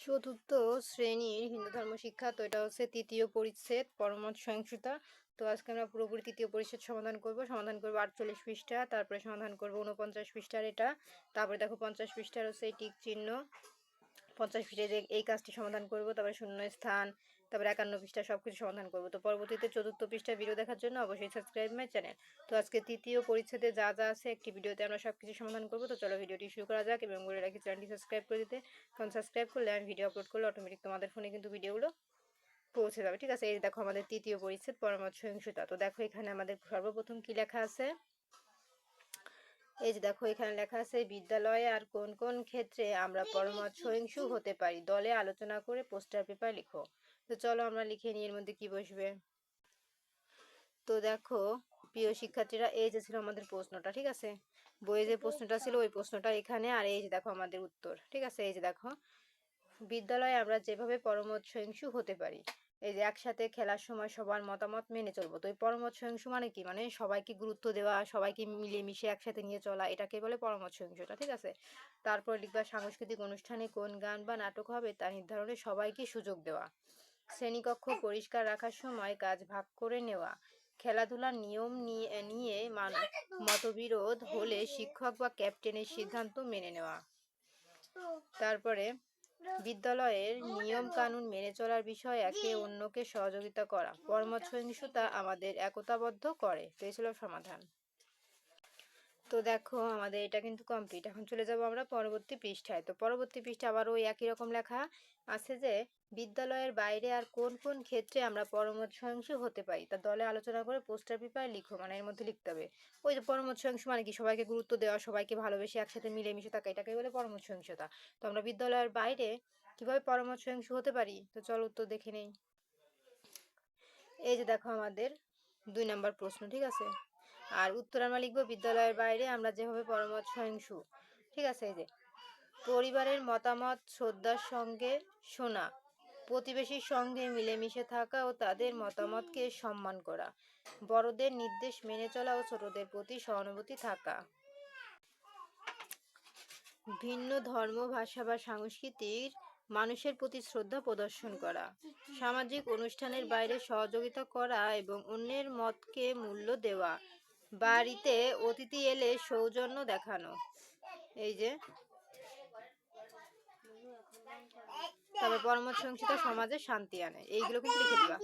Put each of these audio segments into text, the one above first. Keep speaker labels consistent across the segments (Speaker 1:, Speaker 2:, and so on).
Speaker 1: চতুর্থ শ্রেণীর হিন্দু ধর্ম শিক্ষা। তো এটা হচ্ছে তৃতীয় পরিচ্ছেদ পরমত সহিংসতা। তো আজকে আমরা পুরোপুরি তৃতীয় পরিচ্ছেদ সমাধান করব 48 পৃষ্ঠা, তারপরে সমাধান করব 49 পৃষ্ঠার এটা, তারপরে দেখো 50 পৃষ্ঠার হচ্ছে এই টিক চিহ্ন, 50 পৃষ্ঠায় যে এই কাজটি সমাধান করব, তারপরে শূন্য স্থান, তারপরে 51 পৃষ্ঠা সবকিছু সমাধান করব। তো পরবর্তীতে চতুর্থ পৃষ্ঠা ভিডিও দেখার জন্য অবশ্যই সাবস্ক্রাইব মাই চ্যানেল। তো আজকে তৃতীয় পরিচ্ছেদে যা যা আছে একটি ভিডিওতে আমরা সবকিছু সমাধান করব। তো চলো ভিডিওটি শুরু করা যাক, এবং বলে রাখি চ্যানেলটি সাবস্ক্রাইব করে দিতে, কারণ সাবস্ক্রাইব করলে আমি ভিডিও আপলোড করলে অটোমেটিক তোমাদের ফোনে কিন্তু ভিডিওগুলো পৌঁছে যাবে। ঠিক আছে, এই দেখো আমাদের তৃতীয় পরিচ্ছেদ পরমত সহিংসতা। তো দেখো এখানে আমাদের সর্বপ্রথম কি লেখা আছে, এই যে দেখো এখানে লেখা আছে বিদ্যালয়ে আর কোন কোন ক্ষেত্রে আমরা পরমত সহিংসু হতে পারি, দলে আলোচনা করে পোস্টার পেপার লিখো। তো চলো আমরা লিখে নিই এর মধ্যে কি বসবে। তো দেখো প্রিয় শিক্ষার্থীরা, এই যে ছিল আমাদের প্রশ্নটা, ঠিক আছে, বইয়ে যে প্রশ্নটা ছিল ওই প্রশ্নটা এখানে, আর এই যে দেখো আমাদের উত্তর। ঠিক আছে, এই যে দেখো বিদ্যালয়ে আমরা যেভাবে পরমত সহিংসু হতে পারি, এই যে একসাথে খেলার সময় সবার মতামত মেনে চলবো। তো এই পরমত সহিংসু মানে কি, মানে সবাইকে গুরুত্ব দেওয়া, সবাইকে মিলেমিশে একসাথে নিয়ে চলা, এটাকে বলে পরমত সহিংসুতা। ঠিক আছে, তারপর লিখবা সাংস্কৃতিক অনুষ্ঠানে কোন গান বা নাটক হবে তা নির্ধারণে সবাইকে সুযোগ দেওয়া, শ্রেণীকক্ষ পরিষ্কার রাখার সময় কাজ ভাগ করে নেওয়া, খেলাধুলার নিয়ম নিয়ে মতবিরোধ হলে শিক্ষক বা ক্যাপ্টেনের সিদ্ধান্ত মেনে নেওয়া, তারপরে বিদ্যালয়ের নিয়ম কানুন মেনে চলার বিষয়ে একে অন্যকে সহযোগিতা করা, পরমত সহিংসতা আমাদের একতাবদ্ধ করে। তো এই ছিল সমাধান। তো দেখো আমাদের এটা কিন্তু কমপ্লিট। এখন চলে যাব আমরা পরবর্তী পৃষ্ঠায়। তো পরবর্তী পৃষ্ঠা আবার ওই একই রকম লেখা আছে যে বিদ্যালয়ের বাইরে আর কোন কোন ক্ষেত্রে আমরা পরমত সহিংসু হতে পারি তা দলে আলোচনা করে পোস্টার পেপার লিখো, মানে এর মধ্যে লিখতে হবে। ওই যে পরমত সহিংসু মানে কি, সবাইকে গুরুত্ব দেওয়া, সবাইকে ভালোবেসে একসাথে মিলেমিশে থাকা, এটাকে বলে পরমত সহিংসতা। তো আমরা বিদ্যালয়ের বাইরে কিভাবে পরমত সহিংসু হতে পারি, তো চলো উত্তর দেখে নেই। এই যে দেখো আমাদের 2 নম্বর প্রশ্ন, ঠিক আছে, আর উত্তর আমরা লিখবো বিদ্যালয়ের বাইরে আমরা যেভাবে পরমত সহিংসু। ঠিক আছে, এই যে পরিবারের মতামত শ্রদ্ধার সঙ্গে শোনা, প্রতিবেশীর সঙ্গে মিলেমিশে থাকা ও তাদের মতামতকে সম্মান করা, বড়দের নির্দেশ মেনে চলা ও ছোটদের প্রতি সহানুভূতি থাকা, ভিন্ন ধর্ম ভাষা বা সংস্কৃতির মানুষের প্রতি শ্রদ্ধা প্রদর্শন করা, সামাজিক অনুষ্ঠানের বাইরে সহযোগিতা করা এবং অন্যের মতকে মূল্য দেওয়া, বাড়িতে অতিথি এলে সৌজন্য দেখানো, এই যে তবে পরমত সহিংসতা সমাজে শান্তি আনে, এইগুলো কিন্তু লিখে দিবা।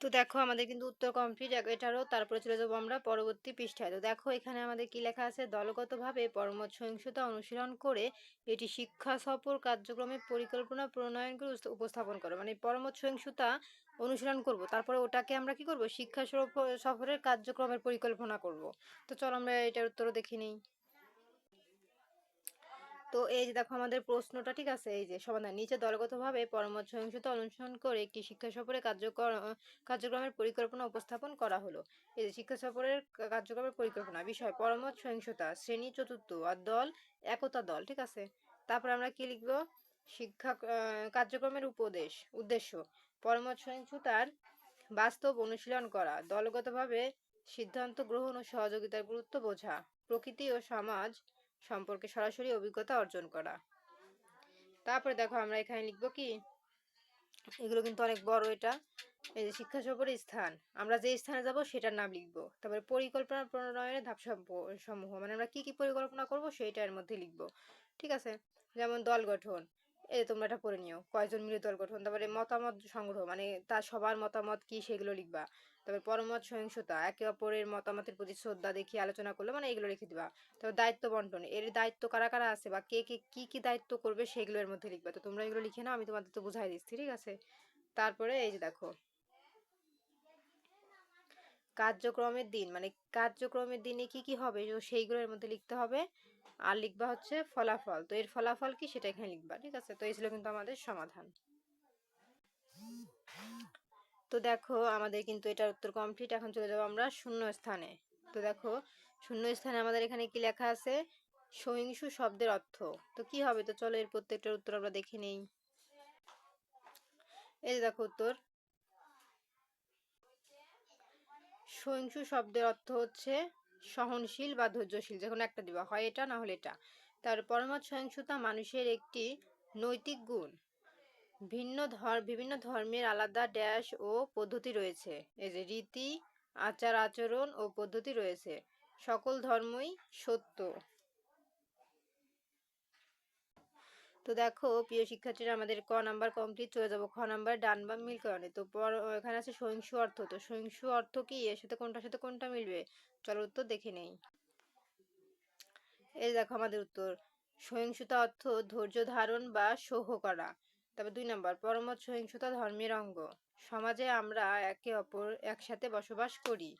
Speaker 1: তো দেখো আমাদের কিন্তু উত্তর কমপ্লিট এটারও। তারপরে চলে যাবো আমরা পরবর্তী পৃষ্ঠায়। তো দেখো এখানে আমাদের কি লেখা আছে, দলগতভাবে পরমত সহিংসতা অনুশীলন করে এটি শিক্ষা সফর কার্যক্রমে পরিকল্পনা প্রণয়ন করে উপস্থাপন করো, মানে পরমত সহিংসতা অনুশীলন করব, তারপরে ওটাকে আমরা কি করব, শিক্ষা সফরের কার্যক্রমের পরিকল্পনা করব। তো চলো আমরা এটার উত্তরও দেখে নিই। তো এই যে দেখো আমাদের প্রশ্নটা, ঠিক আছে, এই যে সমাধান নিচে দলগতভাবে পরমত সহিংসতা অনুসরণ করে একটি শিক্ষা সফরে কার্যক্রমের পরিকল্পনা উপস্থাপন করা হলো। এই যে শিক্ষা সফরের কার্যক্রমের পরিকল্পনা, বিষয় পরমত সহিংসতা, শ্রেণী চতুর্থ, আর দল একতা দল। ঠিক আছে, তারপর আমরা কি লিখবো, শিক্ষা কার্যক্রমের উদ্দেশ্য পরমত সহিংসতার বাস্তব অনুশীলন করা, দলগতভাবে সিদ্ধান্ত গ্রহণ ও সহযোগিতার গুরুত্ব বোঝা, প্রকৃতি ও সমাজ সম্পর্কে সরাসরি অভিজ্ঞতা অর্জন করা। তারপরে দেখো আমরা এখানে লিখবো কি, এগুলো কিন্তু অনেক বড় এটা, এই যে শিক্ষা সফরের স্থান, আমরা যে স্থানে যাব সেটার নাম লিখবো, তারপরে পরিকল্পনা প্রণয়নের ধাপ সমূহ, মানে আমরা কি কি পরিকল্পনা করব সেইটা এর মধ্যে লিখবো। ঠিক আছে, যেমন দল গঠন, এই তোমরা এটা পড়ে নিও, কয়জন মিলে দল গঠন, তারপরে মতামত সংগ্রহ, মানে তার সবার মতামত কি সেগুলো লিখবা, তারপরে পরমত সহিংসতা, একে অপরের মতামতের প্রতি শ্রদ্ধা দেখিয়ে আলোচনা করলো, মানে এগুলো লিখে দিবা। তারপর দায়িত্ব বন্টন, এর দায়িত্ব কারা কারা আছে বা কে কে কি দায়িত্ব করবে সেগুলো এর মধ্যে লিখবা। তো তোমরা এগুলো লিখে নাও, আমি তোমাদের তো বুঝাই দিচ্ছি। ঠিক আছে, তারপরে এই যে দেখো কার্যক্রমের দিন, মানে কার্যক্রমের দিনে কি কি হবে সেইগুলো এর মধ্যে লিখতে হবে, আর লিখবা হচ্ছে ফলাফল, তো এর ফলাফল কি সেটা এখানে লিখবা। ঠিক আছে, তো এই ছিল কিন্তু আমাদের সমাধান। তো দেখো আমাদের কিন্তু এটার উত্তর কমপ্লিট। এখন চলে যাবো আমরা শূন্য স্থানে। তো দেখো শূন্য স্থানে আমাদের এখানে কি লেখা আছে, সহিংসু শব্দের অর্থ। তো কি হবে, তো চলো এর প্রত্যেকটার উত্তর আমরা দেখে নেই। এই যে দেখো উত্তর, সহিংসু শব্দের অর্থ হচ্ছে সহনশীল বা ধৈর্যশীল, যে কোনো একটা দিবা, হয় এটা না হলে এটা। তার পরমত সহিংসতা মানুষের একটি নৈতিক গুণ। বিভিন্ন ধর্মের আলাদা ড্যাশ ও পদ্ধতি রয়েছে। এই যে রীতি, আচার আচরণ ও পদ্ধতি রয়েছে। সকল ধর্মই সত্য। তো দেখো প্রিয় শিক্ষার্থীরা, আমাদের ক নাম্বার কমপ্লিট। চলে যাবো খ নাম্বার, ডান বাম মিলকরণে। তো এখানে আছে সহিংসু অর্থ। তো সহিংসু অর্থ কি, এর সাথে কোনটার সাথে কোনটা মিলবে? চলো উত্তর দেখে নেই। এই দেখো আমাদের উত্তর, সহিংসতা অর্থ ধৈর্য ধারণ বা সহ্য করা। তবে 2 নাম্বার, পরমত সহিংসতা ধর্মের অঙ্গ। সমাজে আমরা একে অপর একসাথে বসবাস করি।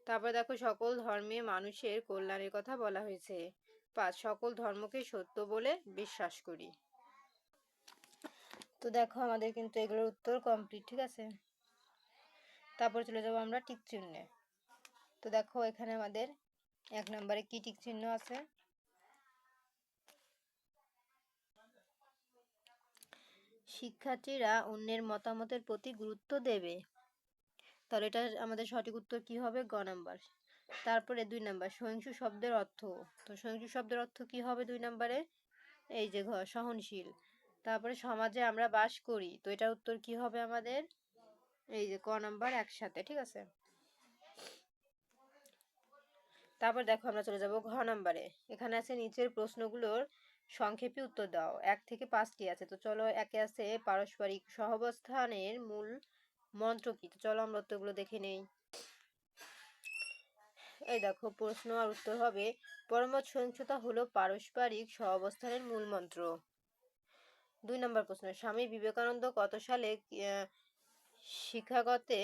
Speaker 1: তারপর দেখো সকল ধর্মে মানুষের কল্যাণের কথা বলা হয়েছে। 5, সকল ধর্মকে সত্য বলে বিশ্বাস করি। তো দেখো আমাদের কিন্তু এগুলোর উত্তর কমপ্লিট, ঠিক আছে। তারপর চলে যাবো আমরা টিক চিহ্নে। তো দেখো এখানে আমাদের 1 নম্বরে কি টিক চিহ্ন আছে? শিক্ষার্থীরা অন্যের মতামতের প্রতি গুরুত্ব দেবে। তাহলে এটা আমাদের সঠিক উত্তর কি হবে? গ নাম্বার। তারপরে 2 নাম্বার, সহিংসু শব্দের অর্থ। তো সহিংসু শব্দের অর্থ কি হবে 2 নাম্বারে? এই যে সহনশীল। তারপরে সমাজে আমরা বাস করি। তো এটার উত্তর কি হবে আমাদের? এই যে ক নাম্বার একসাথে, ঠিক আছে। তারপর দেখো আমরা চলে যাব ঘ নাম্বারে। এখানে আছে নিচের প্রশ্নগুলোর সংক্ষেপে উত্তর দাও। 1 থেকে 5টি আছে। তো চলো, একে আছে পারস্পরিক সহাবস্থানের মূল মন্ত্র কি? তো চলো আমরা উত্তরগুলো দেখে নেই। এই দেখো প্রশ্ন আর উত্তর হবে, পরমত সহিংসতা হলো পারস্পরিক সহাবস্থানের মূল মন্ত্র। 2 নম্বর প্রশ্ন, স্বামী বিবেকানন্দ কত সালে শিকাগোতে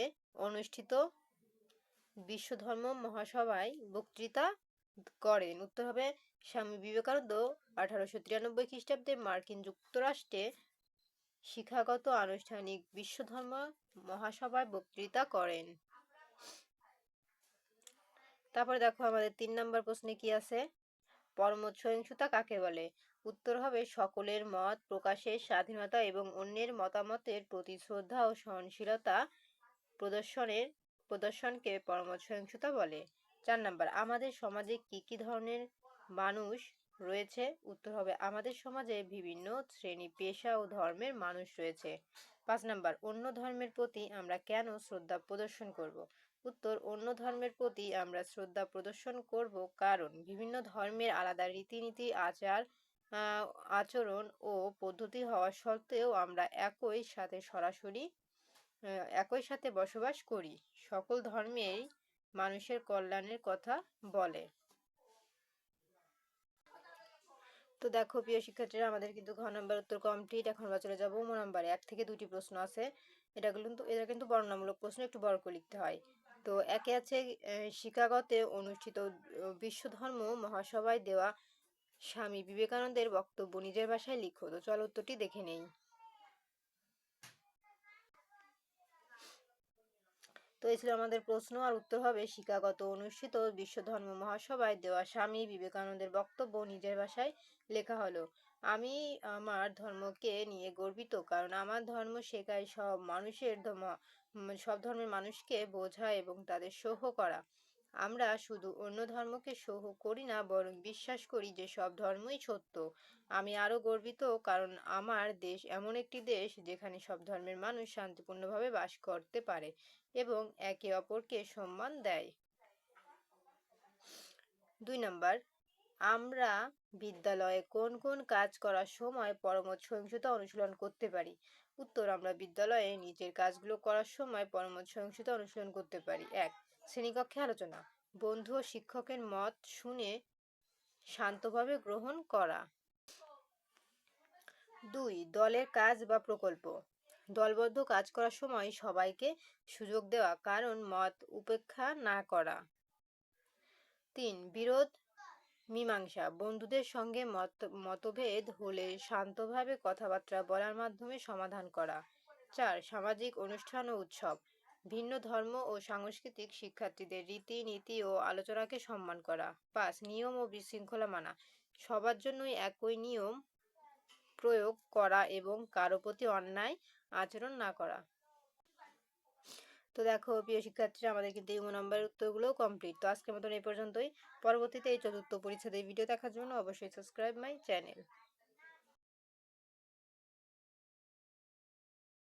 Speaker 1: অনুষ্ঠিত বিশ্বধর্ম মহাসভায় বক্তৃতা করেন? উত্তর হবে, স্বামী বিবেকানন্দ 1893 খ্রিস্টাব্দে মার্কিন যুক্তরাষ্ট্রে শিক্ষাগত আনুষ্ঠানিক বিশ্বধর্ম মহাসভায় বক্তৃতা করেন। তারপরে দেখো আমাদের 3 নম্বর প্রশ্নে কি আছে? পরমত সহিংসতা কাকে বলে? উত্তর হবে, সকলের মত প্রকাশের স্বাধীনতা এবং অন্যের মতামতের প্রতি শ্রদ্ধা ও সহনশীলতা প্রদর্শনকে পরমত সহিংসতা বলে। 4 নাম্বার, আমাদের সমাজে কি কি ধরনের মানুষ রয়েছে? উত্তর হবে, আমাদের সমাজে বিভিন্ন শ্রেণী পেশা ও ধর্মের মানুষ রয়েছে। 5 নাম্বার, অন্য ধর্মের প্রতি আমরা কেন শ্রদ্ধা প্রদর্শন করব? উত্তর, অন্য ধর্মের প্রতি আমরা শ্রদ্ধা প্রদর্শন করব কারণ বিভিন্ন ধর্মের আলাদা রীতিনীতি, আচরণ ও পদ্ধতি হওয়া সত্ত্বেও আমরা একই সাথে বসবাস করি। সকল ধর্মেই মানুষের কল্যাণের কথা বলে। তো দেখো প্রিয় শিক্ষার্থীরা, আমাদের কিন্তু ঘ নাম্বার উত্তর কমপ্লিট। এখন আমরা চলে যাবো ম নাম্বারে। 1 থেকে 2টি প্রশ্ন আছে। এটা কিন্তু বর্ণনামূলক প্রশ্ন, একটু বড় করে লিখতে হয়। তো একে আছে শিকাগোতে অনুষ্ঠিত বিশ্বধর্ম মহাসভায় দেওয়া স্বামী বিবেকানন্দের বক্তব্য নিজের ভাষায় লিখো। তো চলো উত্তরটি দেখে নেই। তো এই ছিল আমাদের প্রশ্ন, আর উত্তর হবে, শিকাগোতে অনুষ্ঠিত বিশ্বধর্ম মহাসভায় দেওয়া স্বামী বিবেকানন্দের বক্তব্য নিজের ভাষায় লেখা হলো। আমি আমার ধর্মকে নিয়ে গর্বিত কারণ আমার ধর্ম শেখায় সব ধর্মের মানুষকে বোঝা এবং তাদের সহ্য করা। আমরা শুধু অন্য ধর্মকে সহ্য করি না, বরং বিশ্বাস করি যে সব ধর্মই সত্য। আমি আরো গর্বিত কারণ আমার দেশ এমন একটি দেশ যেখানে সব ধর্মের মানুষ শান্তিপূর্ণভাবে বাস করতে পারে এবং একে অপরকে সম্মান দেয়। 2 নাম্বার, আমরা বিদ্যালয়ে কোন কোন কাজ করার সময় পরমত সহিংসতা অনুশীলন করতে পারি? উত্তর, আমরা বিদ্যালয়ে নিজের কাজগুলো করার সময় পরমত সহিংসতা অনুশীলন করতে পারি। 1, শ্রেণীকক্ষে আলোচনা। বন্ধু ও শিক্ষকের মত শুনে শান্তভাবে গ্রহণ করা। 2, দলের কাজ বা প্রকল্প। দলবদ্ধ কাজ করার সময় সবাইকে সুযোগ দেওয়া, কারণ মত উপেক্ষা না করা। 3, বিরোধ মীমাংসা। বন্ধুদের সঙ্গে মতভেদ হলে শান্তভাবে কথাবার্তা বলার মাধ্যমে সমাধান করা। 4, সামাজিক অনুষ্ঠান ও উৎসব। ভিন্ন ধর্ম ও সাংস্কৃতিক শিক্ষার্থীদের রীতি নীতি ও আলোচনাকে সম্মান করা। 5, নিয়ম ও বিশৃঙ্খলা মানা। সবার জন্যই একই নিয়ম প্রয়োগ করা এবং কারো প্রতি অন্যায় আচরণ না করা। তো দেখো প্রিয় শিক্ষার্থীরা, আমাদের কিন্তু ইমো নাম্বারের উত্তরগুলোও কমপ্লিট। তো আজকের মতন এই পর্যন্তই। পরবর্তীতে এই চতুর্থ পরিচ্ছেদের ভিডিও দেখার জন্য অবশ্যই সাবস্ক্রাইব মাই চ্যানেল।